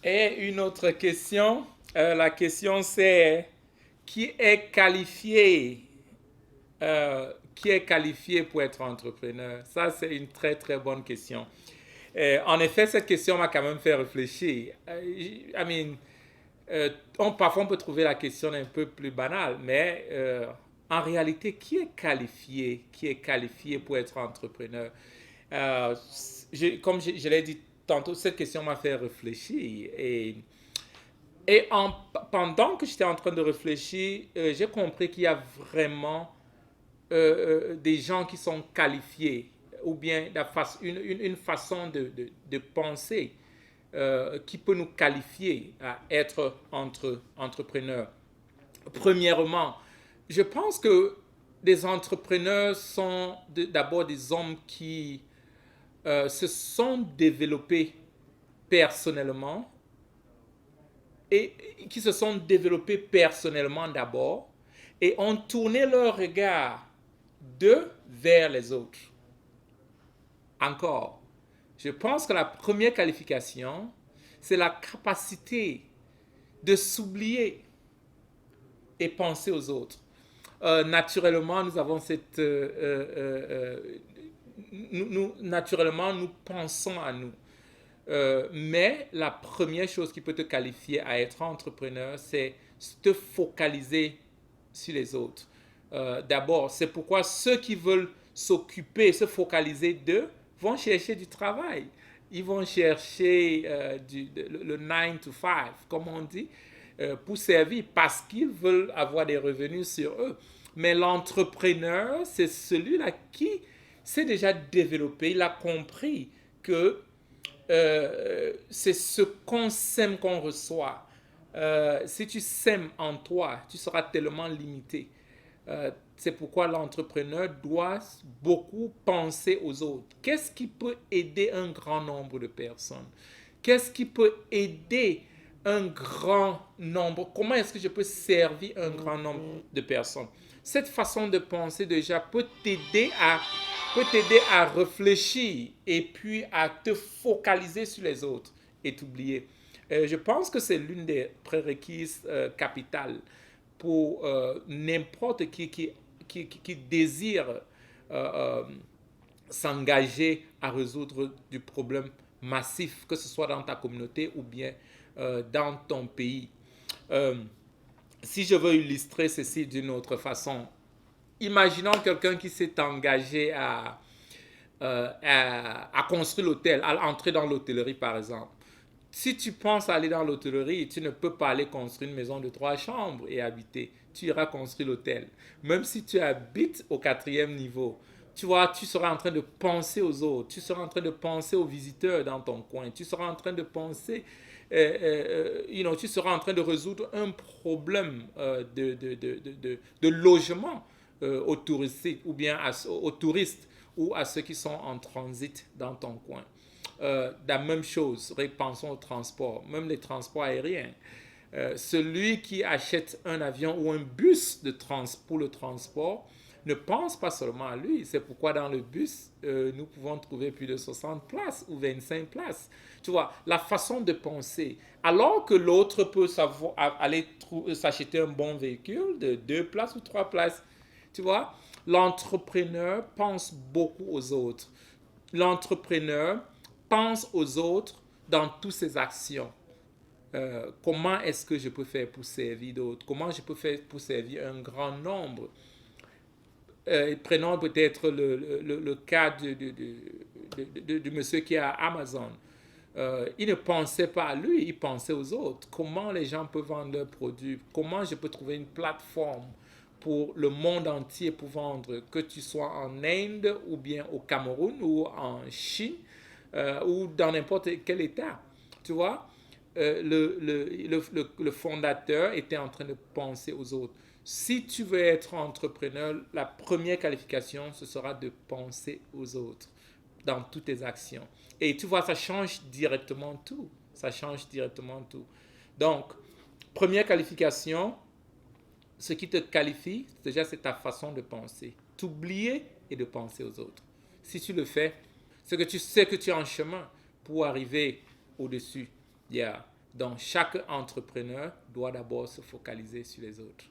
Et une autre question. La question c'est qui est qualifié pour être entrepreneur? Ça, c'est une très très bonne question. En effet, cette question m'a quand même fait réfléchir. I mean, parfois on peut trouver la question un peu plus banale, mais en réalité, qui est qualifié pour être entrepreneur? Euh, comme je l'ai dit tantôt, cette question m'a fait réfléchir. Pendant que j'étais en train de réfléchir, j'ai compris qu'il y a vraiment des gens qui sont qualifiés ou bien une façon de penser qui peut nous qualifier à être entrepreneurs. Premièrement, je pense que des entrepreneurs sont d'abord des hommes qui se sont développés personnellement et qui se sont développés personnellement d'abord et ont tourné leur regard d'eux vers les autres. Encore, je pense que la première qualification, c'est la capacité de s'oublier et penser aux autres. Naturellement, nous avons cette... naturellement, nous pensons à nous. Mais la première chose qui peut te qualifier à être entrepreneur, c'est te focaliser sur les autres. D'abord, c'est pourquoi ceux qui veulent s'occuper, se focaliser d'eux, vont chercher du travail. Ils vont chercher le 9 to 5, comme on dit, pour servir parce qu'ils veulent avoir des revenus sur eux. Mais l'entrepreneur, c'est celui-là qui s'est déjà développé, il a compris que c'est ce qu'on sème qu'on reçoit. Si tu sèmes en toi, tu seras tellement limité. C'est pourquoi l'entrepreneur doit beaucoup penser aux autres. Qu'est-ce qui peut aider un grand nombre de personnes? Qu'est-ce qui peut aider un grand nombre? Comment est-ce que je peux servir un grand nombre de personnes? Cette façon de penser déjà peut t'aider à réfléchir et puis à te focaliser sur les autres et t'oublier. Je pense que c'est l'une des prérequises capitales pour n'importe qui désire euh, s'engager à résoudre du problème massif, que ce soit dans ta communauté ou bien dans ton pays. Euh, Si je veux illustrer ceci d'une autre façon, imaginons quelqu'un qui s'est engagé à construire l'hôtel, à entrer dans l'hôtellerie par exemple. Si tu penses aller dans l'hôtellerie, tu ne peux pas aller construire une maison de 3 chambres et habiter. Tu iras construire l'hôtel. Même si tu habites au 4e niveau, tu vois, tu seras en train de penser aux autres, tu seras en train de penser aux visiteurs dans ton coin, tu seras en train de penser, tu seras en train de résoudre un problème de logement aux touristes ou bien aux touristes ou à ceux qui sont en transit dans ton coin. La même chose, pensons au transport, même les transports aériens. Celui qui achète un avion ou un bus pour le transport ne pense pas seulement à lui. C'est pourquoi dans le bus, nous pouvons trouver plus de 60 places ou 25 places. Tu vois, la façon de penser. Alors que l'autre peut aller s'acheter un bon véhicule de 2 places ou 3 places. Tu vois, l'entrepreneur pense beaucoup aux autres. L'entrepreneur pense aux autres dans toutes ses actions. Comment est-ce que je peux faire pour servir d'autres? Comment je peux faire pour servir un grand nombre? Prenons peut-être le cas de monsieur qui est à Amazon. Il ne pensait pas à lui, il pensait aux autres. Comment les gens peuvent vendre leurs produits? Comment je peux trouver une plateforme pour le monde entier pour vendre, que tu sois en Inde ou bien au Cameroun ou en Chine ou dans n'importe quel état. Tu vois, le fondateur était en train de penser aux autres. Si tu veux être entrepreneur, la première qualification, ce sera de penser aux autres dans toutes tes actions. Et tu vois, ça change directement tout. Ça change directement tout. Donc, première qualification, ce qui te qualifie, déjà, c'est ta façon de penser. T'oublier et de penser aux autres. Si tu le fais, c'est que tu sais que tu es en chemin pour arriver au-dessus. Yeah. Donc, chaque entrepreneur doit d'abord se focaliser sur les autres.